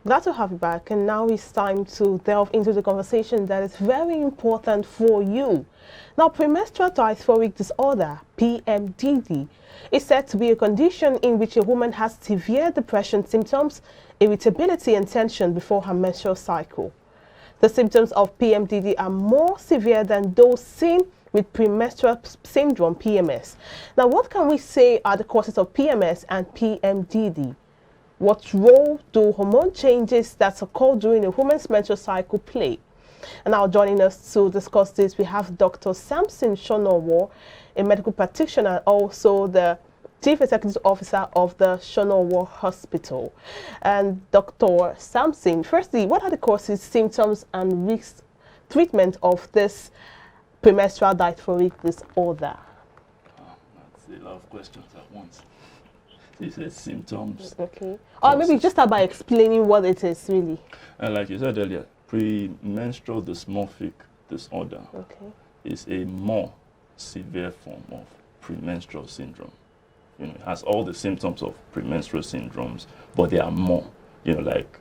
Glad to have you back, and now it's time to delve into the conversation that is very important for you. Now, premenstrual dysphoric disorder, PMDD, is said to be a condition in which a woman has severe depression symptoms, irritability and tension before her menstrual cycle. The symptoms of PMDD are more severe than those seen with premenstrual syndrome, PMS. Now, what can we say are the causes of PMS and PMDD? What role do hormone changes that occur during a woman's menstrual cycle play? And now joining us to discuss this, we have Dr. Samson Shonowo, a medical practitioner, and also the Chief Executive Officer of the Shonowo Hospital. And Dr. Samson, firstly, what are the causes, symptoms, and risk treatment of this premenstrual dysphoric disorder? That's a lot of questions at once. He said symptoms. Okay. Or maybe just start by explaining what it is, really. And like you said earlier, premenstrual dysmorphic disorder is a more severe form of premenstrual syndrome. You know, it has all the symptoms of premenstrual syndromes, but there are more. You know, like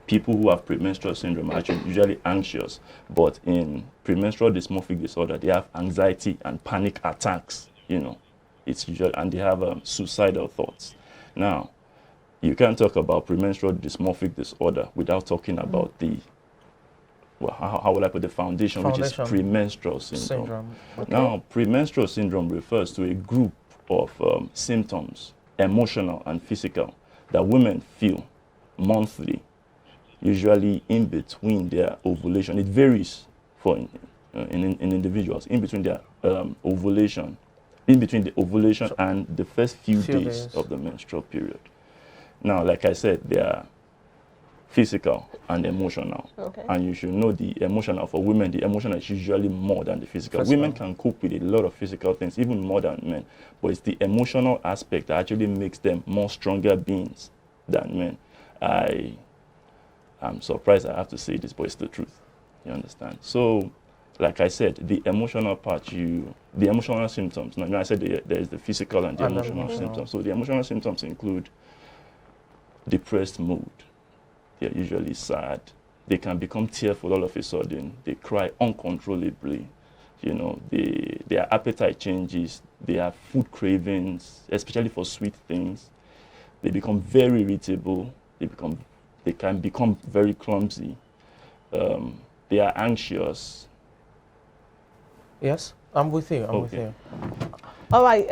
people who have premenstrual syndrome are actually usually anxious, but in premenstrual dysmorphic disorder, they have anxiety and panic attacks. You know, it's usually, and they have suicidal thoughts. Now, you can't talk about premenstrual dysmorphic disorder without talking about the, well, how would I put the foundation, which is premenstrual syndrome. Okay. Now, premenstrual syndrome refers to a group of symptoms, emotional and physical, that women feel monthly, usually in between their ovulation. It varies for in individuals, in between their ovulation, in between the ovulation and the first few days of the menstrual period. Now, like I said, they are physical and emotional. And you should know the emotional, for women, the emotional is usually more than the physical. Women can cope with a lot of physical things, even more than men. But it's the emotional aspect that actually makes them more stronger beings than men. I'm surprised I have to say this, but it's the truth. You understand? So, like I said, the emotional part, the emotional symptoms. Now I said there is the physical and the emotional symptoms. So the emotional symptoms include depressed mood. They're usually sad. They can become tearful all of a sudden. They cry uncontrollably. You know, their appetite changes. They have food cravings, especially for sweet things. They become very irritable. They can become very clumsy. They are anxious. Yes, I'm with you. I'm with you. All right,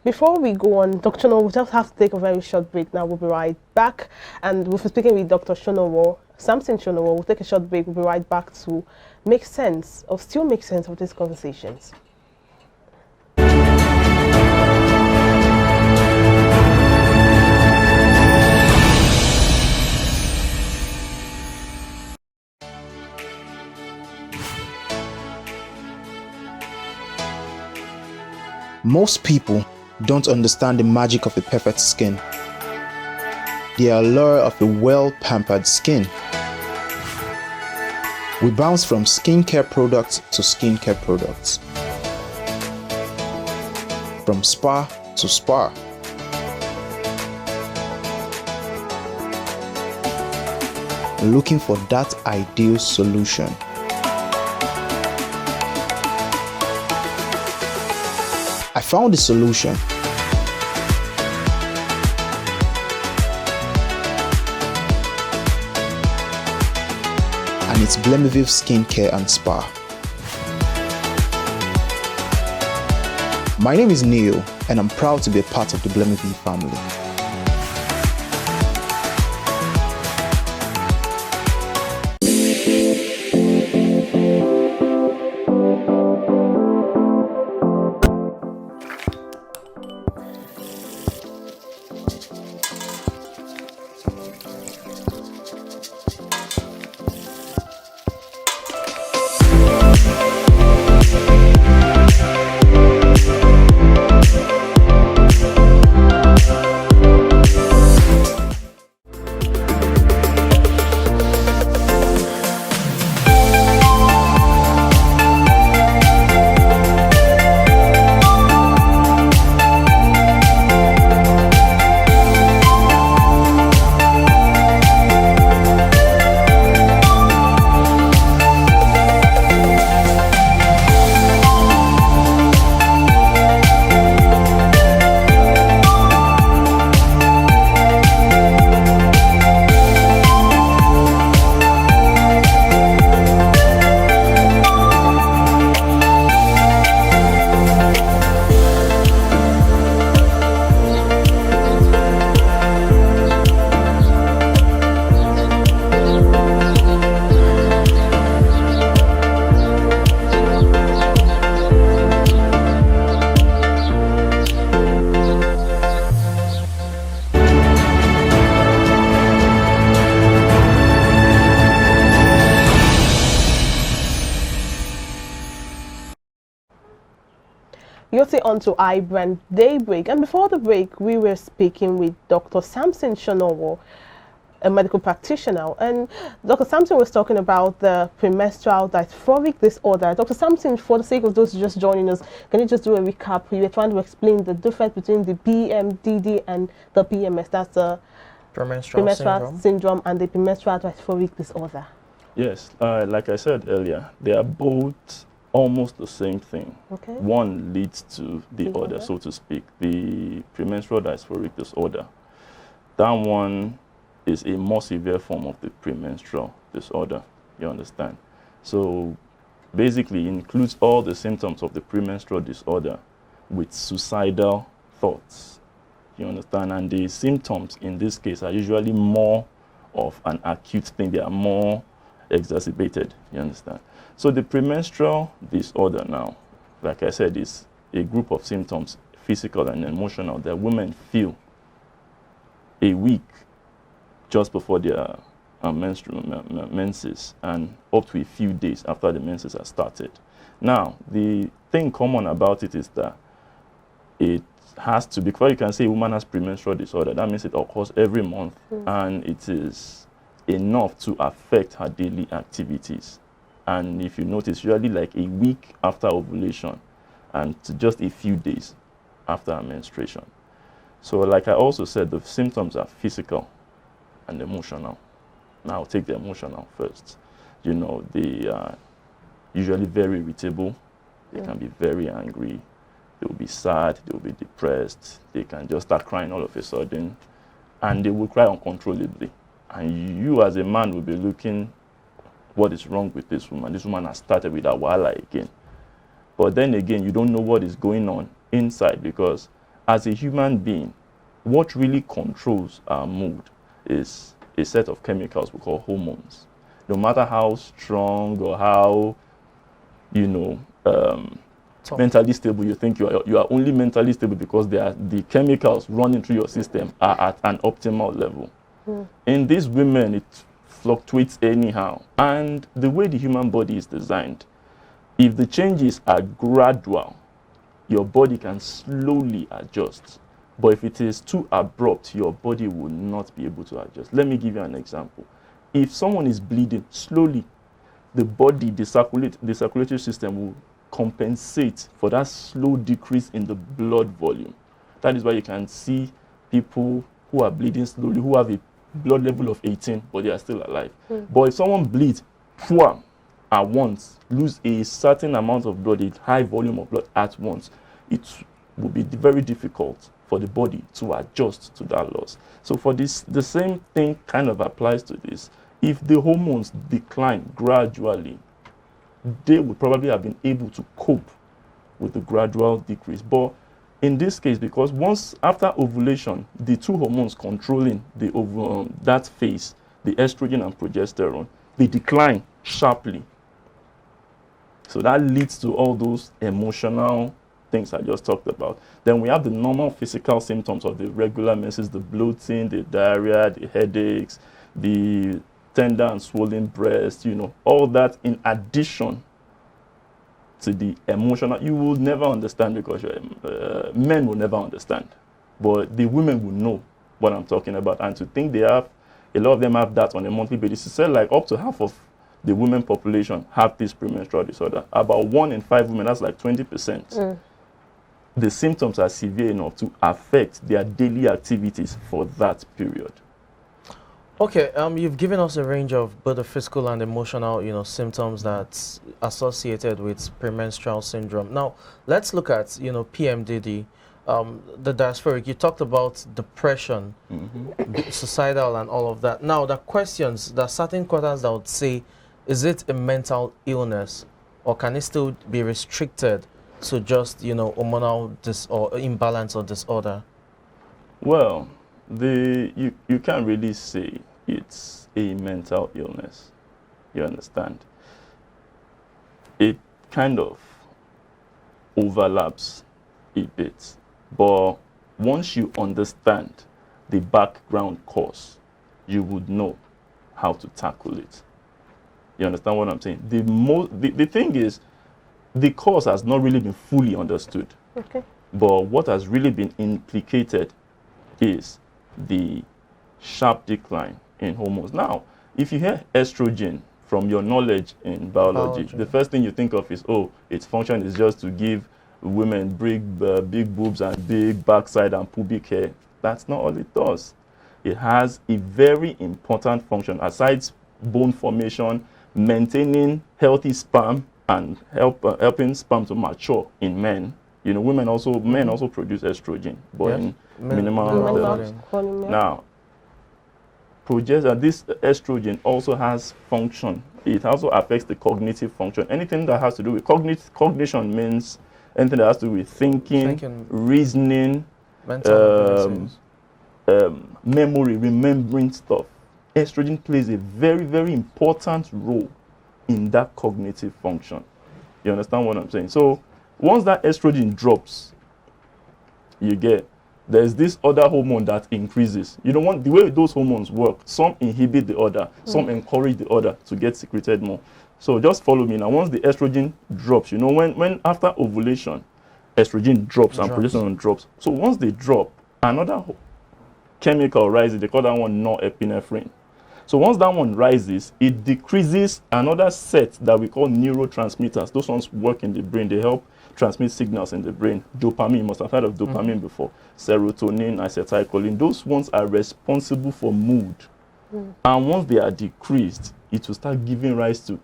before we go on, Dr. Shonowo, we'll just have to take a very short break now. We'll be right back. And we'll be speaking with Dr. Shonowo, Samson Shonowo. We'll take a short break. We'll be right back to make sense, or still make sense of these conversations. Most people don't understand the magic of a perfect skin, the allure of a well-pampered skin. We bounce from skincare products to skincare products, from spa to spa. Looking for that ideal solution. I found the solution. And it's Blemiviv Skincare and Spa. My name is Neil, and I'm proud to be a part of the Blemiviv family. You're still on to iBrand Daybreak. And before the break, we were speaking with Dr. Samson Shonowo, a medical practitioner. And Dr. Samson was talking about the premenstrual dysphoric disorder. Dr. Samson, for the sake of those just joining us, can you just do a recap? You were trying to explain the difference between the PMDD and the PMS. That's the premenstrual syndrome and the premenstrual dysphoric disorder. Yes, like I said earlier, they are both almost the same thing. Okay. One leads to the other, so to speak. The premenstrual dysphoric disorder, that one is a more severe form of the premenstrual disorder, you understand? So basically it includes all the symptoms of the premenstrual disorder with suicidal thoughts, you understand? And the symptoms in this case are usually more of an acute thing. They are more exacerbated, you understand? So the premenstrual disorder now, like I said, is a group of symptoms, physical and emotional, that women feel a week just before their menses and up to a few days after the menses are started. Now, the thing common about it is that it has to, before you can say a woman has premenstrual disorder, that means it occurs every month and it is enough to affect her daily activities. And if you notice, usually like a week after ovulation and to just a few days after her menstruation. So like I also said, the symptoms are physical and emotional. Now I'll take the emotional first. You know, they are usually very irritable. They can be very angry. They will be sad. They will be depressed. They can just start crying all of a sudden. And they will cry uncontrollably. And you as a man will be looking, what is wrong with this woman? This woman has started with a wala again. But then again, you don't know what is going on inside, because as a human being, what really controls our mood is a set of chemicals we call hormones. No matter how strong or how, you know, mentally stable you think you are only mentally stable because the chemicals running through your system are at an optimal level. In these women, it fluctuates anyhow. And the way the human body is designed, if the changes are gradual, your body can slowly adjust. But if it is too abrupt, your body will not be able to adjust. Let me give you an example. If someone is bleeding slowly, the body, the circulatory system will compensate for that slow decrease in the blood volume. That is why you can see people who are bleeding slowly, who have a blood level of 18, but they are still alive. But if someone bleeds at once, lose a certain amount of blood, a high volume of blood at once, it will be very difficult for the body to adjust to that loss. So for this, the same thing kind of applies to this. If the hormones decline gradually, they would probably have been able to cope with the gradual decrease. But in this case, because once after ovulation, the two hormones controlling the that phase, the estrogen and progesterone, they decline sharply. So that leads to all those emotional things I just talked about. Then we have the normal physical symptoms of the regular menses, the bloating, the diarrhea, the headaches, the tender and swollen breast, you know, all that in addition to the emotional. You will never understand, because men will never understand, but the women will know what I'm talking about. And to think they have, a lot of them have that on a monthly basis. It's said like up to half of the women population have this premenstrual disorder. About 1 in 5 women, that's like 20%. The symptoms are severe enough to affect their daily activities for that period. Okay, you've given us a range of both the physical and emotional, you know, symptoms that's associated with premenstrual syndrome. Now, let's look at, you know, PMDD, the dysphoric. You talked about depression, suicidal, and all of that. Now, the questions, there are certain questions that would say, is it a mental illness, or can it still be restricted to just, you know, hormonal imbalance or disorder? Well, you can't really say it's a mental illness. You understand? It kind of overlaps a bit, but once you understand the background cause, you would know how to tackle it. You understand what I'm saying? The thing is, the cause has not really been fully understood. Okay. But what has really been implicated is the sharp decline in hormones. Now, if you hear estrogen from your knowledge in biology, the first thing you think of is, oh, its function is just to give women big boobs and big backside and pubic hair. That's not all it does. It has a very important function aside bone formation, maintaining healthy sperm and helping sperm to mature in men. You know, men also produce estrogen, but in minimal levels. Now, this estrogen also has function. It also affects the cognitive function. Anything that has to do with cognition means anything that has to do with thinking, reasoning, memory, remembering stuff. Estrogen plays a very, very important role in that cognitive function. You understand what I'm saying? So once that estrogen drops, there's this other hormone that increases. You don't want the way those hormones work. Some inhibit the other, some encourage the other to get secreted more. So just follow me now. Once the estrogen drops, you know, when after ovulation, estrogen drops and progesterone drops. So once they drop, another chemical rises. They call that one norepinephrine. So once that one rises, it decreases another set that we call neurotransmitters. Those ones work in the brain. They help transmit signals in the brain. Dopamine, you must have heard of dopamine before. Serotonin, acetylcholine. Those ones are responsible for mood. And once they are decreased, it will start giving rise to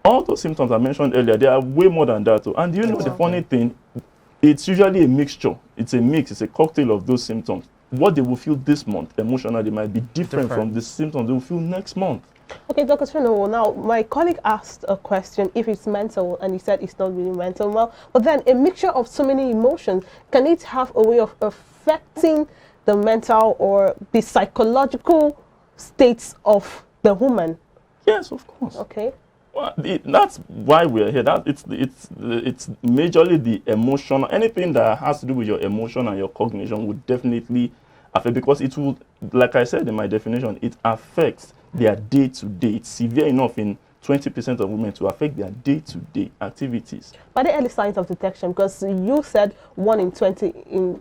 all those symptoms I mentioned earlier. They are way more than that. And you know the funny thing? It's usually a mixture. It's a mix. It's a cocktail of those symptoms. What they will feel this month emotionally might be different from the symptoms they will feel next month. Okay, Dr. Trino, now my colleague asked a question if it's mental, and he said it's not really mental. Well, but then a mixture of so many emotions, can it have a way of affecting the mental or the psychological states of the woman? Yes, of course. Okay. Well, that's why we're here. It's majorly the emotional. Anything that has to do with your emotion and your cognition would definitely affect, because it will, like I said in my definition, it affects their day-to-day. It's severe enough in 20% of women to affect their day-to-day activities. But the early signs of detection, because you said 1 in 20 in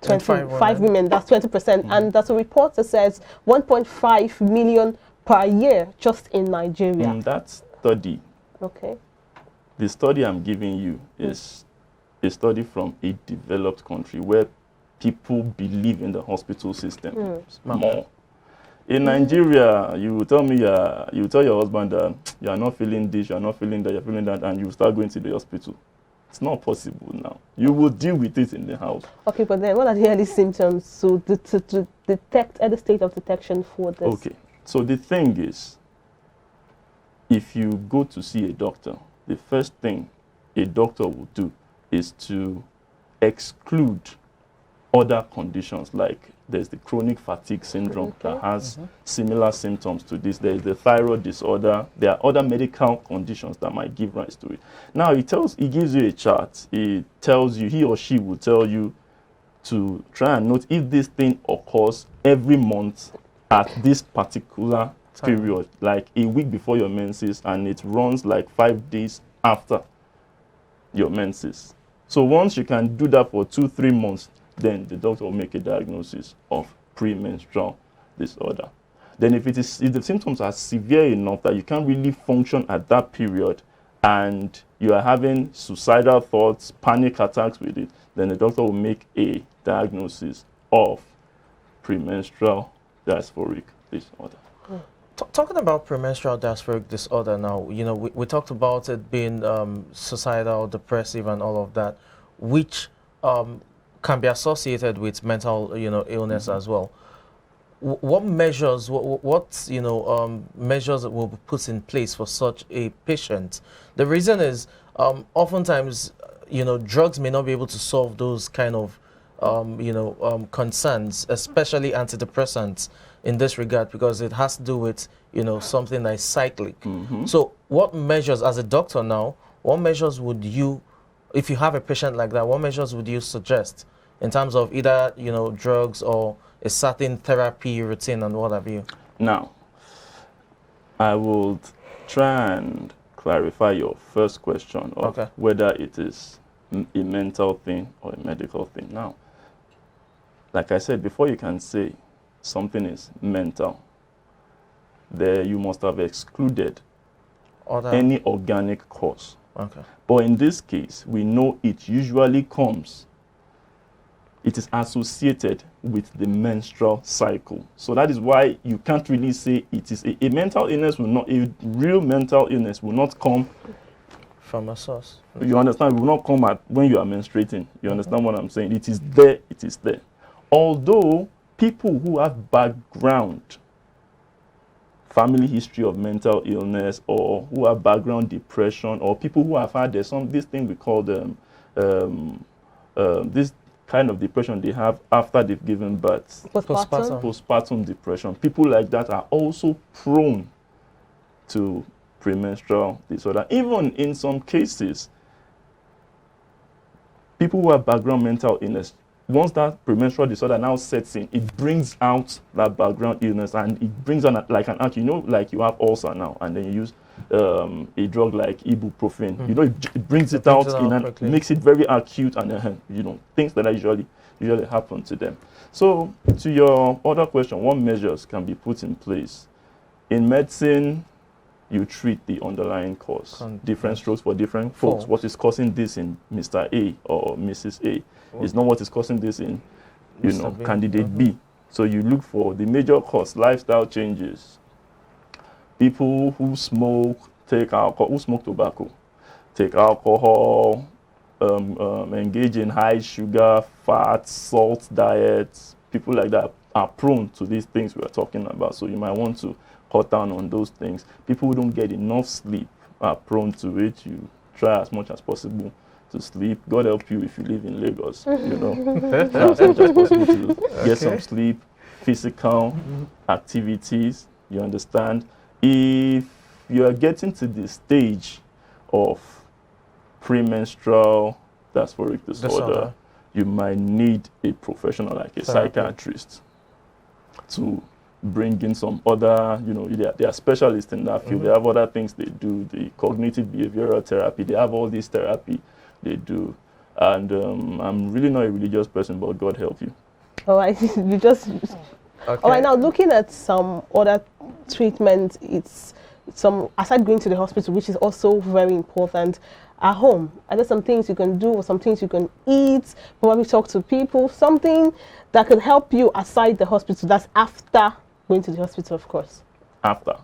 25 women, that's 20%, and that's a report that says 1.5 million per year just in Nigeria. That study, the study I'm giving you is a study from a developed country where people believe in the hospital system more. In Nigeria, you will tell me, you tell your husband that you are not feeling this, you are not feeling that, you're feeling that, and you start going to the hospital. It's not possible now. You will deal with it in the house. Okay, but then what are the early symptoms to detect at the state of detection for this? Okay, so the thing is, if you go to see a doctor, the first thing a doctor will do is to exclude other conditions, like there's the chronic fatigue syndrome that has similar symptoms to this. There's the thyroid disorder. There are other medical conditions that might give rise to it. Now, he gives you a chart. He tells you, he or she will tell you to try and note if this thing occurs every month at this particular period, like a week before your menses, and it runs like 5 days after your menses. So once you can do that for 2-3 months, then the doctor will make a diagnosis of premenstrual disorder. Then if the symptoms are severe enough that you can't really function at that period, and you are having suicidal thoughts, panic attacks with it, then the doctor will make a diagnosis of premenstrual dysphoric disorder. Talking about premenstrual dysphoric disorder now, you know, we talked about it being suicidal, depressive, and all of that, which can be associated with mental, you know, illness as well. What measures, measures will be put in place for such a patient? The reason is, oftentimes, you know, drugs may not be able to solve those kind of, concerns, especially antidepressants in this regard, because it has to do with, you know, something that is cyclic. So what measures, as a doctor now, what measures would you, if you have a patient like that, what measures would you suggest in terms of either, you know, drugs or a certain therapy routine and what have you? Now, I would try and clarify your first question of whether it is a mental thing or a medical thing. Now, like I said, before you can say something is mental, there you must have excluded any organic cause. Okay. But in this case, we know it usually comes, it is associated with the menstrual cycle. So that is why you can't really say it is a mental illness will not, a real mental illness will not come from a source. You understand? It will not come at when you are menstruating. You understand what I'm saying? It is there, it is there. Although people who have background, family history of mental illness, or who have background depression, or people who have had this thing we call them this kind of depression they have after they've given birth. Postpartum depression. People like that are also prone to premenstrual disorder. Even in some cases, people who have background mental illness, once that premenstrual disorder now sets in, it brings out that background illness, and it brings on like an act. You know, like you have ulcer now, and then you use a drug like ibuprofen. You know, it brings it out in and makes it very acute, and you know, things that usually happen to them. So, to your other question, what measures can be put in place? In medicine, you treat the underlying cause. Different strokes for different folks. What is causing this in Mr. A or Mrs. A is not what is causing this in, you know, candidate B. So you look for the major cause, lifestyle changes. People who smoke, take alcohol, who smoke tobacco, take alcohol, engage in high sugar, fat, salt diets. People like that are prone to these things we are talking about. So you might want to cut down on those things. People who don't get enough sleep are prone to it. You try as much as possible to sleep. God help you if you live in Lagos. You know, try as much as possible to get some sleep. Physical activities. You understand? If you are getting to the stage of premenstrual dysphoric disorder, you might need a professional like a psychiatrist to bring in some other, you know, they are specialists in that field. They have other things they do, the cognitive behavioral therapy. They have all this therapy they do. And I'm really not a religious person, but God help you. All right, you just... Okay. All right, now looking at some other treatment, it's some, aside going to the hospital, which is also very important, at home, are there some things you can do or some things you can eat, probably talk to people, something that could help you aside the hospital? That's after going to the hospital, of course. After?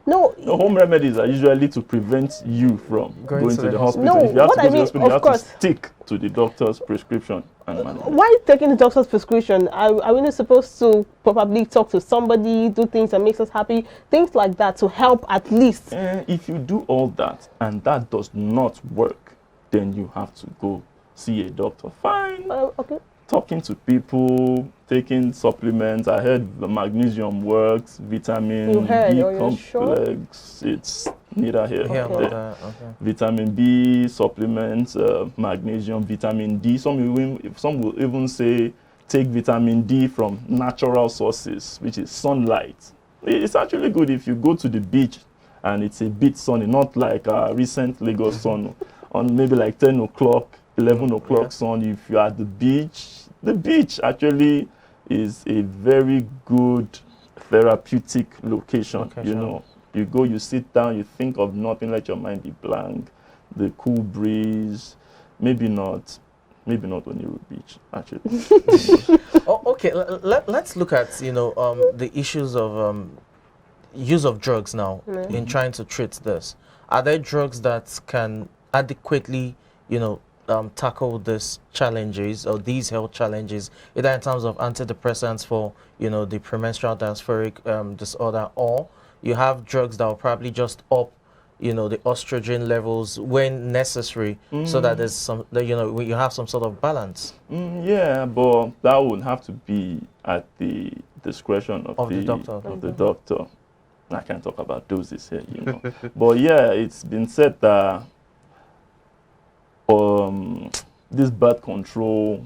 No. The home remedies are usually to prevent you from going to the hospital. No, if you have what to go I mean, to the hospital, you have course, to stick to the doctor's prescription and manage. Why taking the doctor's prescription? Are we not supposed to probably talk to somebody, do things that makes us happy, things like that to help at least? If you do all that and that does not work, then you have to go see a doctor. Fine. Okay. Talking to people, taking supplements. I heard the magnesium works, vitamin B complex. It's neither here nor there. Vitamin B supplements, magnesium, vitamin D. Some will even say take vitamin D from natural sources, which is sunlight. It's actually good if you go to the beach and it's a bit sunny, not like a recent Lagos sun on maybe like 10 o'clock. 11 o'clock sun. If you are at the beach actually is a very good therapeutic location. You know, you go, you sit down, you think of nothing, let your mind be blank. The cool breeze, maybe not on Oniru Beach, actually. Okay, let's look at, you know, the issues of use of drugs now in trying to treat this. Are there drugs that can adequately, you know, tackle these challenges or these health challenges, either in terms of antidepressants for, you know, the premenstrual dysphoric disorder, or you have drugs that will probably just up, you know, the estrogen levels when necessary, so that there's some, you know, you have some sort of balance? Yeah, but that would have to be at the discretion of the doctor. I can't talk about doses here, you know. But yeah, it's been said that this birth control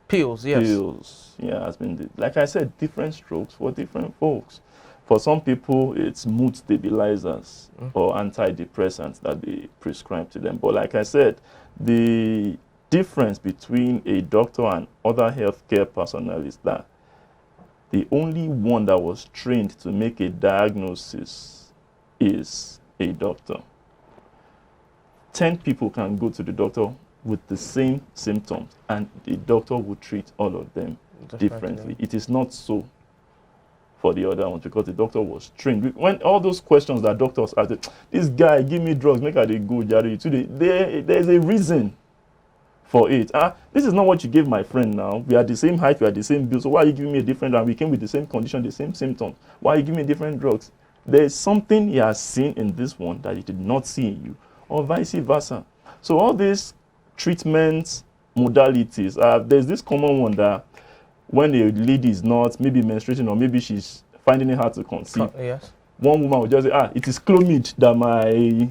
pills, has been, like I said, different strokes for different folks. For some people, it's mood stabilizers or antidepressants that they prescribe to them. But like I said, the difference between a doctor and other healthcare personnel is that the only one that was trained to make a diagnosis is a doctor. 10 people can go to the doctor with the same symptoms, and the doctor will treat all of them differently. It is not so for the other ones, because the doctor was trained. When all those questions that doctors ask, this guy give me drugs, make I dey go, there's a reason for it. This is not what you gave my friend now. We are the same height, we are the same build, so why are you giving me a different drug? We came with the same condition, the same symptoms. Why are you giving me different drugs? There is something he has seen in this one that he did not see in you, or vice versa. So all these treatment modalities, there's this common one that when a lady is not maybe menstruating, or maybe she's finding it hard to conceive, yes, one woman will just say, it is Clomid that my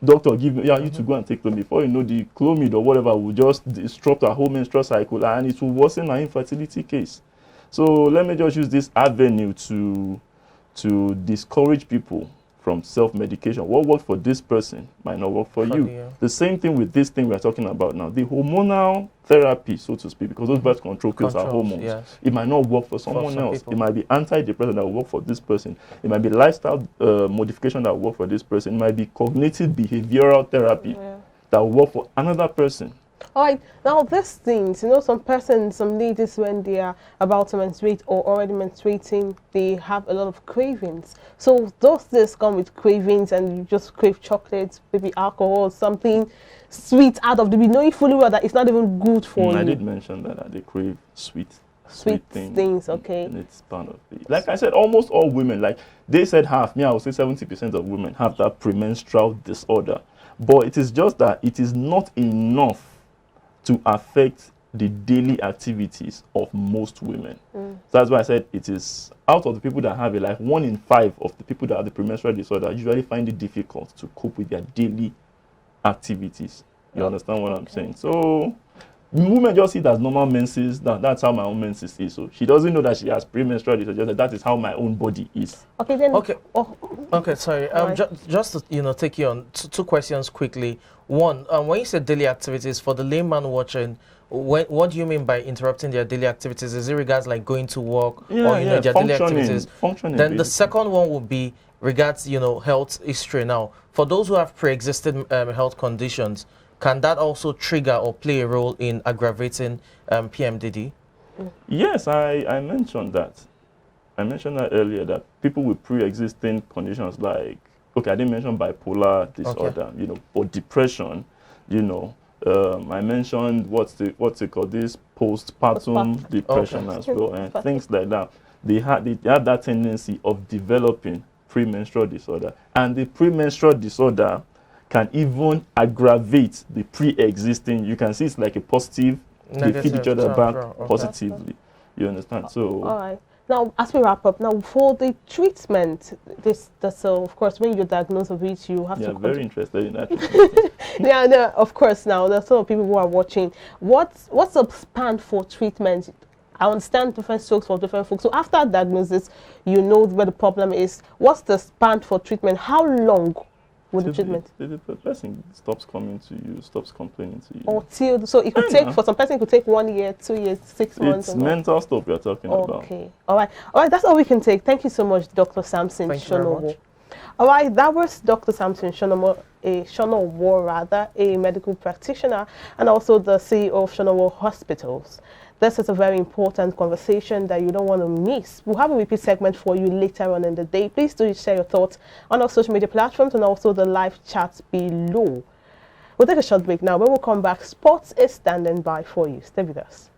doctor give me. You to go and take Clomid. Before you know, the Clomid or whatever will just disrupt her whole menstrual cycle, and it will worsen her infertility case. So let me just use this avenue to discourage people from self-medication. What worked for this person might not work for you. The same thing with this thing we're talking about now, the hormonal therapy, so to speak, because those birth control pills are hormones. Yes. It might not work for someone else. People. It might be antidepressant that will work for this person. It might be lifestyle modification that will work for this person. It might be cognitive behavioral therapy that will work for another person. All right, now these things, some ladies, when they are about to menstruate or already menstruating, they have a lot of cravings. So those things come with cravings, and you just crave chocolates, maybe alcohol, something sweet out of the blue, knowing fully well that it's not even good for you. I did mention that they crave sweet things, okay. And it's part of it. Like I said, almost all women, like they said half, I would say 70% of women have that premenstrual disorder. But it is just that it is not enough to affect the daily activities of most women. So that's why I said it is out of the people that have it, like 1 in 5 of the people that have the premenstrual disorder usually find it difficult to cope with their daily activities. You understand what I'm saying? So women just see it as normal menses. That's how my own menses is. So she doesn't know that she has premenstrual disorder. That is how my own body is. Okay, then. Okay. Okay. Sorry. Just to take you on two questions quickly. One, when you say daily activities, for the layman watching, what do you mean by interrupting their daily activities? Is it regards like going to work, or their daily activities? Functioning. Then the second one would be regards health history. Now, for those who have pre-existing health conditions, can that also trigger or play a role in aggravating PMDD? Yes, I mentioned that. I mentioned that earlier, that people with pre-existing conditions like, I didn't mention bipolar disorder, or depression, I mentioned what's it called, this postpartum depression as well, and things like that. They have that tendency of developing premenstrual disorder, and the premenstrual disorder can even aggravate the pre-existing. You can see it's like a positive. They feed each other back positively. You understand? So. All right. Now, as we wrap up, now for the treatment, so of course, when you're diagnosed with it, you have to. Yeah, very interested in that treatment. No, of course. Now, there's some people who are watching. What's the span for treatment? I understand different strokes for different folks. So after diagnosis, you know where the problem is. What's the span for treatment? How long would the treatment? The person stops coming to you, stops complaining to you. Or so it could take, for some person, it could take 1 year, 2 years, 6 months. It's mental stuff we are talking about. Okay. All right. That's all we can take. Thank you so much, Dr. Samson Shonowo. All right. That was Dr. Samson Shonowo, a medical practitioner, and also the CEO of Shonowo Hospitals. This is a very important conversation that you don't want to miss. We'll have a repeat segment for you later on in the day. Please do share your thoughts on our social media platforms and also the live chat below. We'll take a short break now. When we come back, sports is standing by for you. Stay with us.